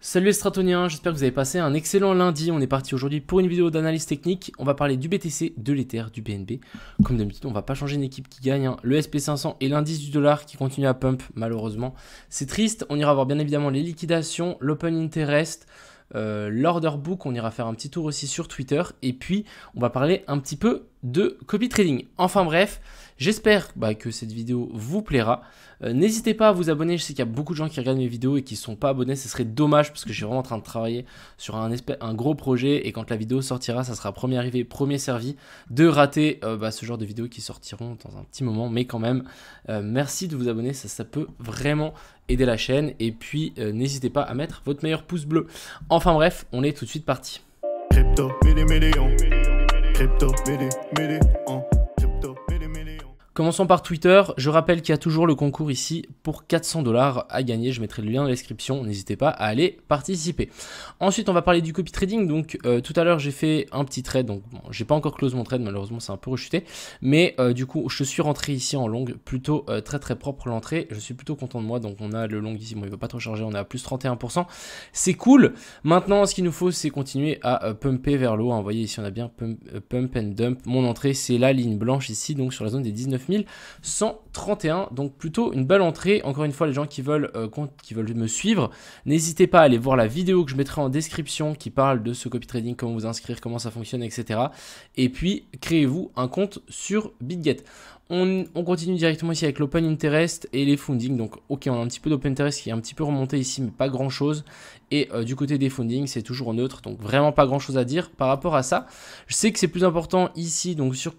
Salut les Stratoniens, j'espère que vous avez passé un excellent lundi. On est parti aujourd'hui pour une vidéo d'analyse technique. On va parler du BTC, de l'Ether, du BNB. Comme d'habitude, on va pas changer une équipe qui gagne, hein. Le SP500 et l'indice du dollar qui continue à pump, malheureusement. C'est triste. On ira voir bien évidemment les liquidations, l'open interest, l'order book. On ira faire un petit tour aussi sur Twitter. Et puis, on va parler un petit peu de copy trading. Enfin bref, j'espère que cette vidéo vous plaira. N'hésitez pas à vous abonner, je sais qu'il y a beaucoup de gens qui regardent mes vidéos et qui ne sont pas abonnés, ce serait dommage parce que je suis vraiment en train de travailler sur un gros projet et quand la vidéo sortira, ça sera premier arrivé, premier servi de rater ce genre de vidéos qui sortiront dans un petit moment, mais quand même, merci de vous abonner, ça peut vraiment aider la chaîne et puis n'hésitez pas à mettre votre meilleur pouce bleu. Enfin bref, on est tout de suite parti. Crypto, Commençons par Twitter. Je rappelle qu'il y a toujours le concours ici pour 400 $ à gagner. Je mettrai le lien dans la description. N'hésitez pas à aller participer. Ensuite, on va parler du copy trading. Donc, tout à l'heure, j'ai fait un petit trade. Donc, bon, j'ai pas encore close mon trade. Malheureusement, c'est un peu rechuté. Mais du coup, je suis rentré ici en long. Plutôt très propre l'entrée. Je suis plutôt content de moi. Donc, on a le long ici. Bon, il va pas trop charger. On est à plus 31%. C'est cool. Maintenant, ce qu'il nous faut, c'est continuer à pumper vers le haut. Vous voyez ici, on a bien pump and dump. Mon entrée, c'est la ligne blanche ici. Donc, sur la zone des 19 131, donc plutôt une belle entrée. Encore une fois, les gens qui veulent me suivre, n'hésitez pas à aller voir la vidéo que je mettrai en description qui parle de ce copy trading, comment vous inscrire, comment ça fonctionne, etc. Et puis, créez-vous un compte sur BitGet. On continue directement ici avec l'open interest et les funding. Donc, ok, on a un petit peu d'open interest qui est un petit peu remonté ici, mais pas grand chose. Et du côté des funding, c'est toujours neutre. Donc, vraiment pas grand chose à dire par rapport à ça. Je sais que c'est plus important ici, donc sur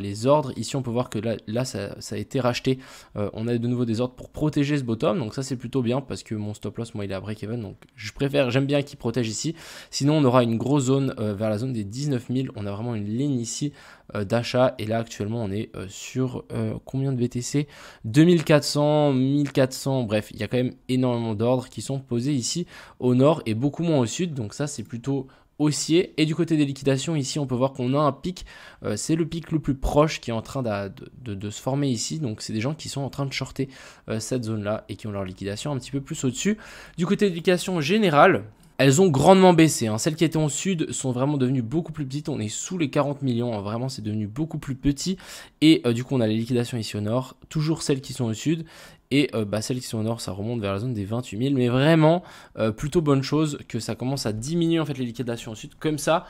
les ordres. Ici, on peut voir que là ça a été racheté. On a de nouveau des ordres pour protéger ce bottom. Donc, ça, c'est plutôt bien parce que mon stop loss, moi, il est à break-even. Donc, j'aime bien qu'il protège ici. Sinon, on aura une grosse zone vers la zone des 19 000. On a vraiment une ligne ici d'achat. Et là, actuellement, on est sur combien de BTC? 2400, 1400. Bref, il y a quand même énormément d'ordres qui sont posés ici au nord et beaucoup moins au sud. Donc, ça, c'est plutôt haussier. Et du côté des liquidations, ici on peut voir qu'on a un pic, c'est le pic le plus proche qui est en train de se former ici. Donc c'est des gens qui sont en train de shorter cette zone là et qui ont leur liquidation un petit peu plus au dessus. Du côté des liquidations générales, elles ont grandement baissé, hein. Celles qui étaient au sud sont vraiment devenues beaucoup plus petites. On est sous les 40 millions, hein. Vraiment c'est devenu beaucoup plus petit. Et du coup on a les liquidations ici au nord, toujours celles qui sont au sud. Et celles qui sont au nord, ça remonte vers la zone des 28 000. Mais vraiment, plutôt bonne chose que ça commence à diminuer en fait les liquidations au sud. Comme ça,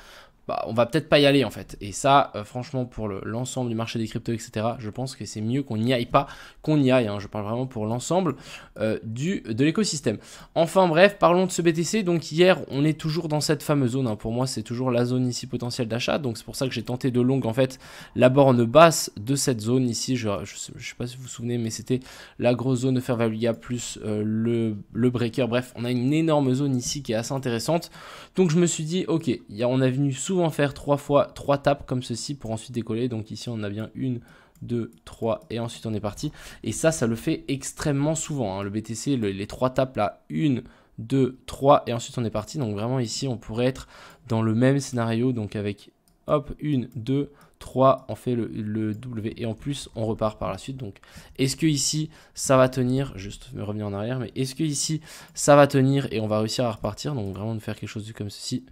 on va peut-être pas y aller en fait. Et ça, franchement, pour l'ensemble du marché des cryptos, etc., je pense que c'est mieux qu'on n'y aille pas qu'on y aille, hein. Je parle vraiment pour l'ensemble de l'écosystème. Enfin bref, parlons de ce BTC. Donc hier, on est toujours dans cette fameuse zone, hein. Pour moi, c'est toujours la zone ici potentielle d'achat. Donc c'est pour ça que j'ai tenté de long en fait la borne basse de cette zone ici. Je sais pas si vous vous souvenez, mais c'était la grosse zone de fair value gap plus le breaker. Bref, on a une énorme zone ici qui est assez intéressante. Donc je me suis dit, ok, on a venu souvent faire 3 fois 3 tapes comme ceci pour ensuite décoller. Donc ici on a bien 1, 2, 3 et ensuite on est parti. Et ça le fait extrêmement souvent, hein. Le BTC, les 3 tapes là, 1, 2, 3 et ensuite on est parti. Donc vraiment ici on pourrait être dans le même scénario, donc avec hop 1, 2, 3, on fait le W et en plus on repart par la suite. Donc est-ce que ici ça va tenir, juste me revenir en arrière, mais est-ce que ici ça va tenir et on va réussir à repartir? Donc vraiment de faire quelque chose comme ceci,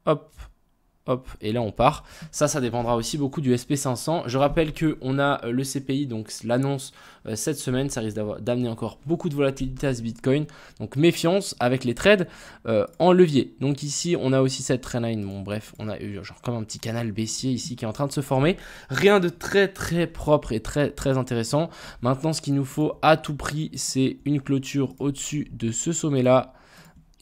hop, hop, et là on part. Ça dépendra aussi beaucoup du SP500. Je rappelle qu'on a le CPI, donc l'annonce cette semaine, ça risque d'amener encore beaucoup de volatilité à ce Bitcoin. Donc méfiance avec les trades en levier. Donc ici on a aussi cette trendline. Bon bref, on a eu genre comme un petit canal baissier ici qui est en train de se former. Rien de très propre et très intéressant. Maintenant ce qu'il nous faut à tout prix, c'est une clôture au-dessus de ce sommet là.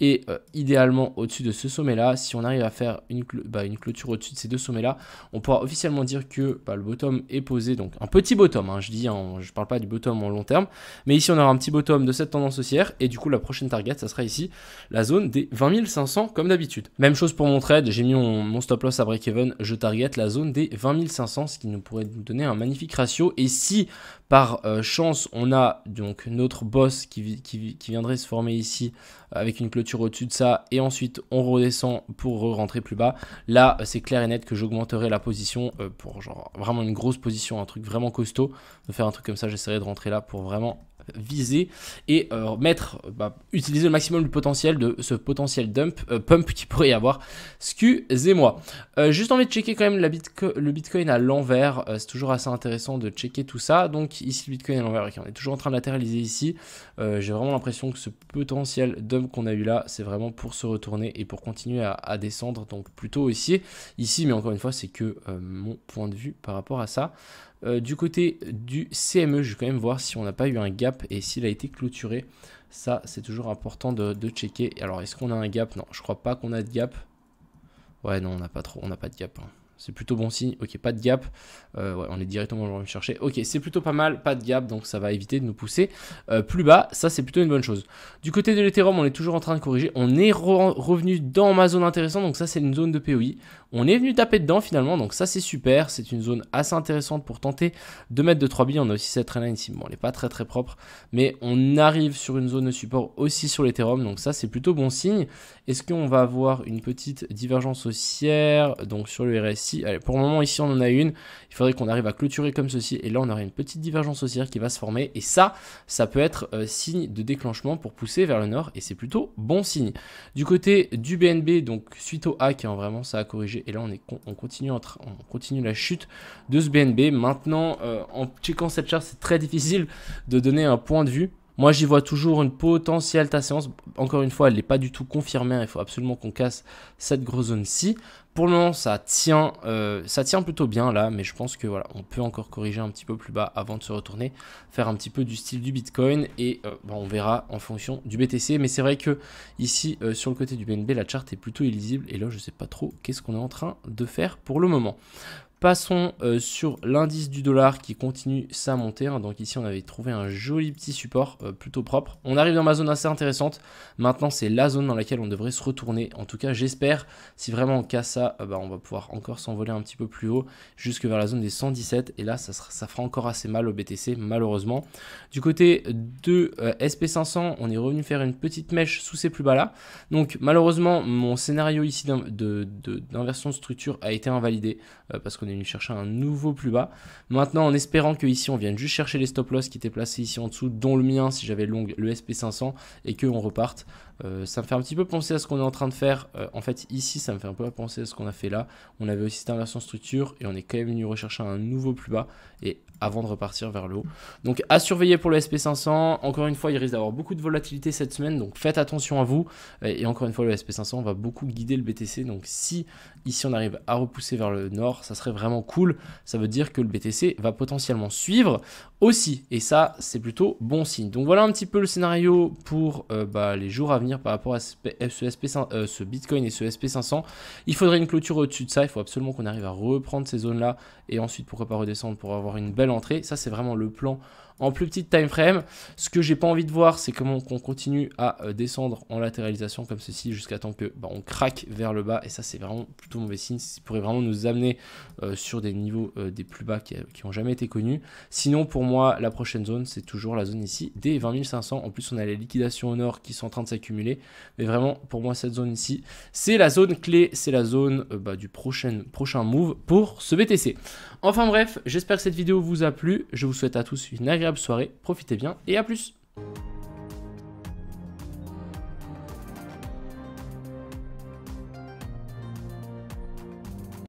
Et idéalement au-dessus de ce sommet là, si on arrive à faire une clôture au-dessus de ces deux sommets là, on pourra officiellement dire que le bottom est posé. Donc un petit bottom, hein, je parle pas du bottom en long terme, mais ici on aura un petit bottom de cette tendance haussière. Et du coup la prochaine target, ça sera ici la zone des 20 500 comme d'habitude. Même chose pour mon trade, j'ai mis mon stop loss à break-even, je target la zone des 20 500, ce qui nous pourrait nous donner un magnifique ratio. Et si par chance on a donc notre boss qui viendrait se former ici avec une clôture au-dessus de ça et ensuite on redescend pour rentrer plus bas, là c'est clair et net que j'augmenterai la position pour genre vraiment une grosse position, un truc vraiment costaud. De faire un truc comme ça, j'essaierai de rentrer là pour vraiment viser et utiliser le maximum du potentiel de ce potentiel pump qui pourrait y avoir. Excusez-moi. Juste envie de checker quand même le Bitcoin à l'envers. C'est toujours assez intéressant de checker tout ça. Donc ici le Bitcoin à l'envers, okay, on est toujours en train de latéraliser ici. J'ai vraiment l'impression que ce potentiel dump qu'on a eu là, c'est vraiment pour se retourner et pour continuer à descendre. Donc plutôt ici, mais encore une fois, c'est que mon point de vue par rapport à ça. Du côté du CME, je vais quand même voir si on n'a pas eu un gap et s'il a été clôturé. Ça, c'est toujours important de checker. Alors, est-ce qu'on a un gap? Non, je crois pas qu'on a de gap. Ouais, non, on n'a pas de gap. Hein. C'est plutôt bon signe. Ok, pas de gap. Ouais, on est directement en train de chercher. Ok, c'est plutôt pas mal. Pas de gap, donc ça va éviter de nous pousser plus bas. Ça, c'est plutôt une bonne chose. Du côté de l'Ethereum, on est toujours en train de corriger. On est revenu dans ma zone intéressante. Donc ça, c'est une zone de POI. On est venu taper dedans finalement. Donc ça, c'est super. C'est une zone assez intéressante pour tenter de mettre de 3 billes. On a aussi cette trendline ici. Bon, elle n'est pas très très propre. Mais on arrive sur une zone de support aussi sur l'Ethereum. Donc ça, c'est plutôt bon signe. Est-ce qu'on va avoir une petite divergence haussière donc sur le RSI? Allez, pour le moment, ici, on en a une. Il faudrait qu'on arrive à clôturer comme ceci. Et là, on aurait une petite divergence haussière qui va se former. Et ça peut être signe de déclenchement pour pousser vers le nord. Et c'est plutôt bon signe. Du côté du BNB, donc suite au hack, hein, vraiment, ça a corrigé. Et là, on continue la chute de ce BNB. Maintenant, en checkant cette charte, c'est très difficile de donner un point de vue. Moi, j'y vois toujours une potentielle séance. Encore une fois, elle n'est pas du tout confirmée. Hein. Il faut absolument qu'on casse cette grosse zone-ci. Pour le moment, ça tient plutôt bien là, mais je pense que voilà, on peut encore corriger un petit peu plus bas avant de se retourner, faire un petit peu du style du Bitcoin et on verra en fonction du BTC. Mais c'est vrai que ici, sur le côté du BNB, la charte est plutôt illisible et là, je ne sais pas trop qu'est-ce qu'on est en train de faire pour le moment. Passons sur l'indice du dollar qui continue sa montée. Hein. Donc ici, on avait trouvé un joli petit support plutôt propre. On arrive dans ma zone assez intéressante. Maintenant, c'est la zone dans laquelle on devrait se retourner. En tout cas, j'espère. Si vraiment on casse ça, on va pouvoir encore s'envoler un petit peu plus haut jusque vers la zone des 117. Et là, ça fera encore assez mal au BTC, malheureusement. Du côté de SP500, on est revenu faire une petite mèche sous ces plus bas là. Donc malheureusement, mon scénario ici d'inversion de structure a été invalidé parce qu'on est venu chercher un nouveau plus bas. Maintenant, en espérant que ici on vienne juste chercher les stop loss qui étaient placés ici en dessous, dont le mien si j'avais long le SP500 et qu'on reparte. Ça me fait un petit peu penser à ce qu'on est en train de faire. En fait, ici, ça me fait un peu penser à ce qu'on a fait là. On avait aussi cette inversion structure et on est quand même venu rechercher un nouveau plus bas et avant de repartir vers le haut. Donc, à surveiller pour le SP500. Encore une fois, il risque d'avoir beaucoup de volatilité cette semaine. Donc, faites attention à vous. Et encore une fois, le SP500 va beaucoup guider le BTC. Donc, si ici, on arrive à repousser vers le nord, ça serait vraiment cool. Ça veut dire que le BTC va potentiellement suivre aussi. Et ça, c'est plutôt bon signe. Donc, voilà un petit peu le scénario pour les jours à venir par rapport à ce Bitcoin et ce SP500. Il faudrait une clôture au-dessus de ça. Il faut absolument qu'on arrive à reprendre ces zones-là et ensuite, pourquoi pas redescendre pour avoir une belle entrée. Ça, c'est vraiment le plan en plus petit time frame. Ce que j'ai pas envie de voir, c'est comment qu'on continue à descendre en latéralisation comme ceci jusqu'à temps que on craque vers le bas. Et ça, c'est vraiment plutôt mauvais signe. Ça pourrait vraiment nous amener sur des niveaux des plus bas qui n'ont jamais été connus. Sinon, pour moi, la prochaine zone, c'est toujours la zone ici des 20 500. En plus, on a les liquidations au nord qui sont en train de s'accumuler. Mais vraiment, pour moi, cette zone ici, c'est la zone clé. C'est la zone du prochain move pour ce BTC. Enfin bref, j'espère que cette vidéo vous a plu. Je vous souhaite à tous une agréable soirée. Profitez bien et à plus.